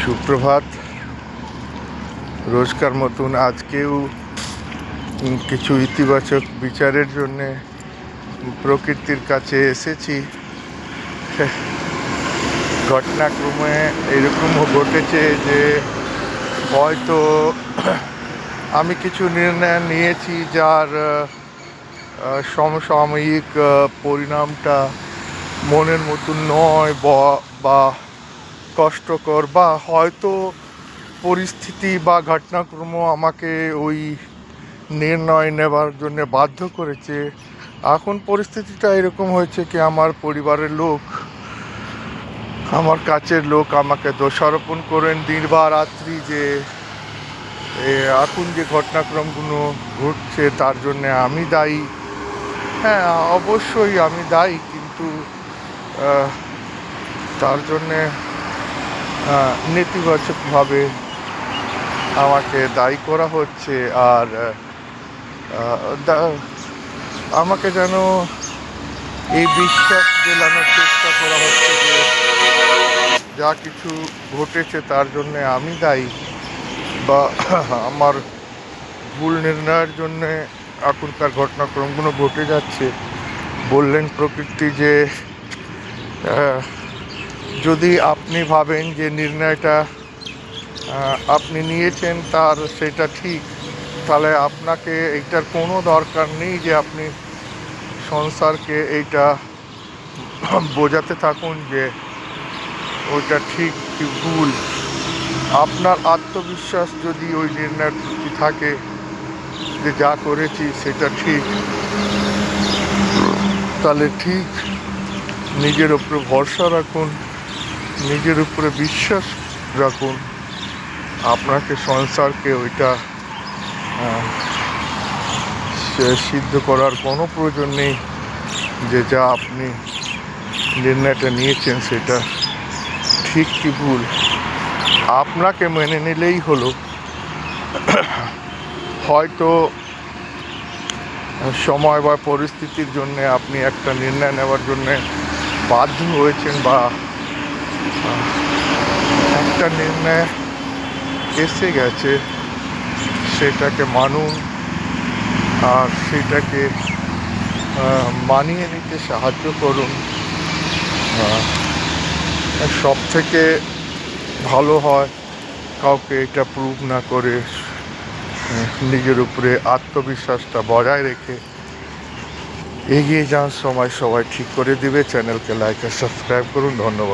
সুপ্রভাত। রোজকার মতন আজকেও কিছু ইতিবাচক বিচারের জন্যে প্রকৃতির কাছে এসেছি। ঘটনাক্রমে এরকমও ঘটেছে যে হয়তো আমি কিছু নির্ণয় নিয়েছি যার সমসাময়িক পরিণামটা মনের মতন নয় বা কষ্টকর, বা হয়তো পরিস্থিতি বা ঘটনাক্রম আমাকে ওই নির্ণয় নেবার জন্য বাধ্য করেছে। এখন পরিস্থিতিটা এরকম হয়েছে কি আমার পরিবারের লোক, আমার কাছের লোক আমাকে দোষারোপণ করেন দিন বা রাত্রি যে এখন যে ঘটনাক্রমগুলো ঘটছে তার জন্যে আমি দায়ী। হ্যাঁ, অবশ্যই আমি দায়ী, কিন্তু তার জন্যে নেতিবাচকভাবে আমাকে দায়ী করা হচ্ছে। আর আমাকে যেন এই বিশ্বাস দেওয়ানোর চেষ্টা করা হচ্ছে যে যা কিছু ঘটেছে তার জন্যে আমি দায়ী, বা আমার ভুল নির্ণয়ের জন্যে এখনকার ঘটনাক্রমগুলো ঘটে যাচ্ছে। বললেন প্রকৃতি যে যদি আপনি ভাবেন যে নির্ণয়টা আপনি নিয়েছেন তার সেটা ঠিক, তাহলে আপনাকে এইটার কোনো দরকার নেই যে আপনি সংসারকে এইটা বোঝাতে থাকুন যে ওইটা ঠিক কি ভুল। আপনার আত্মবিশ্বাস যদি ওই নির্ণয়ের প্রতি থাকে যে যা করেছি সেটা ঠিক, তাহলে ঠিক নিজের উপরে ভরসা রাখুন, নিজের উপরে বিশ্বাস রাখুন। আপনাকে সংসারকে ওইটা সিদ্ধ করার কোনো প্রয়োজন নেই যে যা আপনি নির্ণয়টা নিয়েছেন সেটা ঠিক কি ভুল। আপনাকে মেনে নিলেই হলো। হয়তো সময় বা পরিস্থিতির জন্যে আপনি একটা নির্ণয় নেওয়ার জন্যে বাধ্য হয়েছেন, বা একটা নির্ণয় এসে গেছে, সেটাকে মানুন আর সেটাকে মানিয়ে নিতে সাহায্য করুন। সব থেকে ভালো হয় কাউকে এটা প্রুভ না করে নিজের উপরে আত্মবিশ্বাসটা বজায় রেখে এগিয়ে যান। সময় সবাই ঠিক করে দিবে। চ্যানেলকে লাইক আর সাবস্ক্রাইব করুন। ধন্যবাদ।